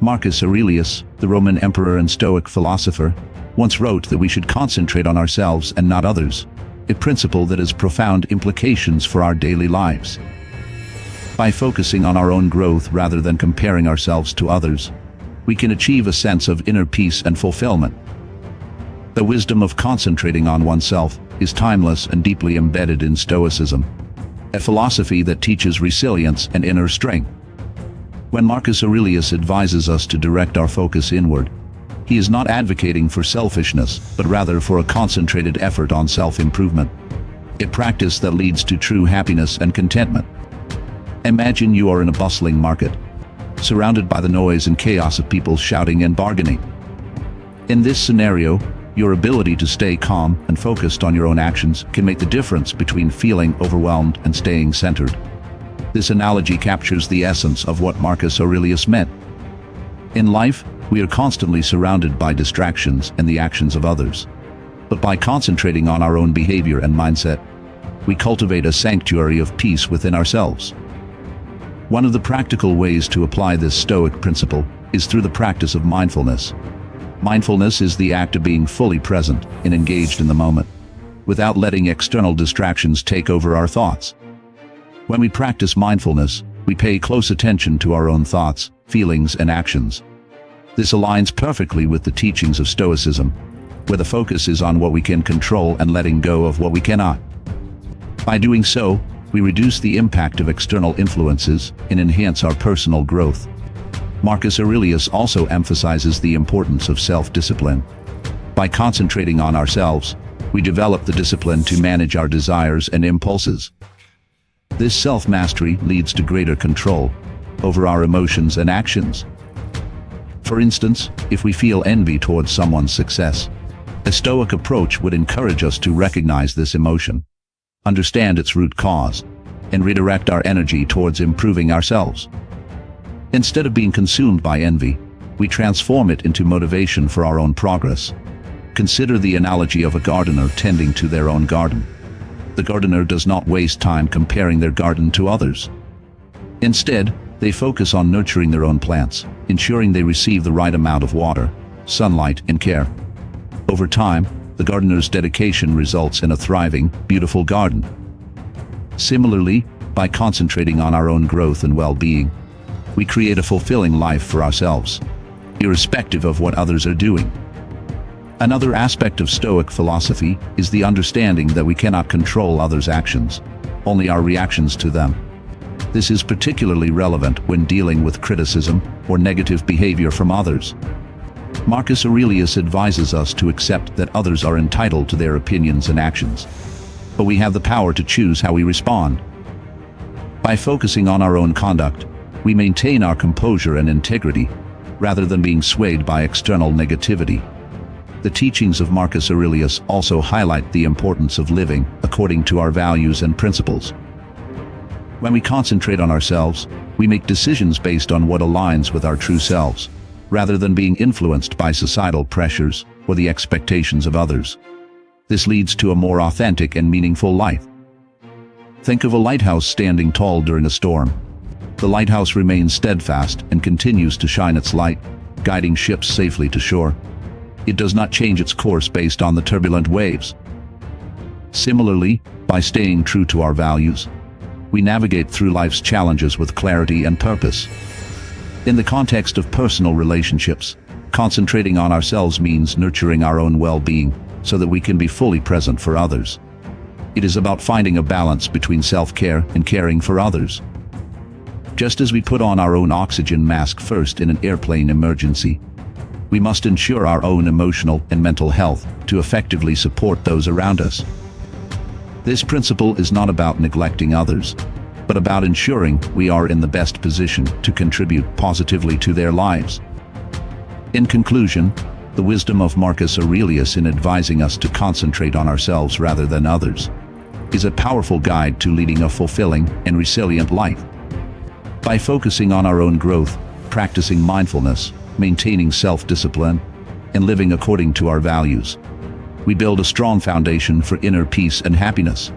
Marcus Aurelius, the Roman emperor and Stoic philosopher, once wrote that we should concentrate on ourselves and not others, a principle that has profound implications for our daily lives. By focusing on our own growth rather than comparing ourselves to others, we can achieve a sense of inner peace and fulfillment. The wisdom of concentrating on oneself is timeless and deeply embedded in Stoicism, a philosophy that teaches resilience and inner strength. When Marcus Aurelius advises us to direct our focus inward, he is not advocating for selfishness, but rather for a concentrated effort on self-improvement, a practice that leads to true happiness and contentment. Imagine you are in a bustling market, surrounded by the noise and chaos of people shouting and bargaining. In this scenario, your ability to stay calm and focused on your own actions can make the difference between feeling overwhelmed and staying centered. This analogy captures the essence of what Marcus Aurelius meant. In life, we are constantly surrounded by distractions and the actions of others. But by concentrating on our own behavior and mindset, we cultivate a sanctuary of peace within ourselves. One of the practical ways to apply this Stoic principle is through the practice of mindfulness. Mindfulness is the act of being fully present and engaged in the moment, without letting external distractions take over our thoughts. When we practice mindfulness, we pay close attention to our own thoughts, feelings, and actions. This aligns perfectly with the teachings of Stoicism, where the focus is on what we can control and letting go of what we cannot. By doing so, we reduce the impact of external influences and enhance our personal growth. Marcus Aurelius also emphasizes the importance of self-discipline. By concentrating on ourselves, we develop the discipline to manage our desires and impulses. This self-mastery leads to greater control over our emotions and actions. For instance, if we feel envy towards someone's success, a Stoic approach would encourage us to recognize this emotion, understand its root cause, and redirect our energy towards improving ourselves. Instead of being consumed by envy, we transform it into motivation for our own progress. Consider the analogy of a gardener tending to their own garden. The gardener does not waste time comparing their garden to others. Instead, they focus on nurturing their own plants, ensuring they receive the right amount of water, sunlight, and care. Over time, the gardener's dedication results in a thriving, beautiful garden. Similarly, by concentrating on our own growth and well-being, we create a fulfilling life for ourselves, irrespective of what others are doing. Another aspect of Stoic philosophy is the understanding that we cannot control others' actions, only our reactions to them. This is particularly relevant when dealing with criticism or negative behavior from others. Marcus Aurelius advises us to accept that others are entitled to their opinions and actions, but we have the power to choose how we respond. By focusing on our own conduct, we maintain our composure and integrity, rather than being swayed by external negativity. The teachings of Marcus Aurelius also highlight the importance of living according to our values and principles. When we concentrate on ourselves, we make decisions based on what aligns with our true selves, rather than being influenced by societal pressures or the expectations of others. This leads to a more authentic and meaningful life. Think of a lighthouse standing tall during a storm. The lighthouse remains steadfast and continues to shine its light, guiding ships safely to shore. It does not change its course based on the turbulent waves. Similarly, by staying true to our values, we navigate through life's challenges with clarity and purpose. In the context of personal relationships, concentrating on ourselves means nurturing our own well-being so that we can be fully present for others. It is about finding a balance between self-care and caring for others. Just as we put on our own oxygen mask first in an airplane emergency, we must ensure our own emotional and mental health to effectively support those around us. This principle is not about neglecting others, but about ensuring we are in the best position to contribute positively to their lives. In conclusion, the wisdom of Marcus Aurelius in advising us to concentrate on ourselves rather than others is a powerful guide to leading a fulfilling and resilient life. By focusing on our own growth, practicing mindfulness, maintaining self-discipline, and living according to our values, we build a strong foundation for inner peace and happiness.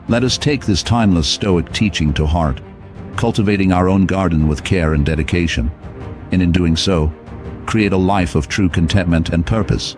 Let us take this timeless Stoic teaching to heart, cultivating our own garden with care and dedication, and in doing so, create a life of true contentment and purpose.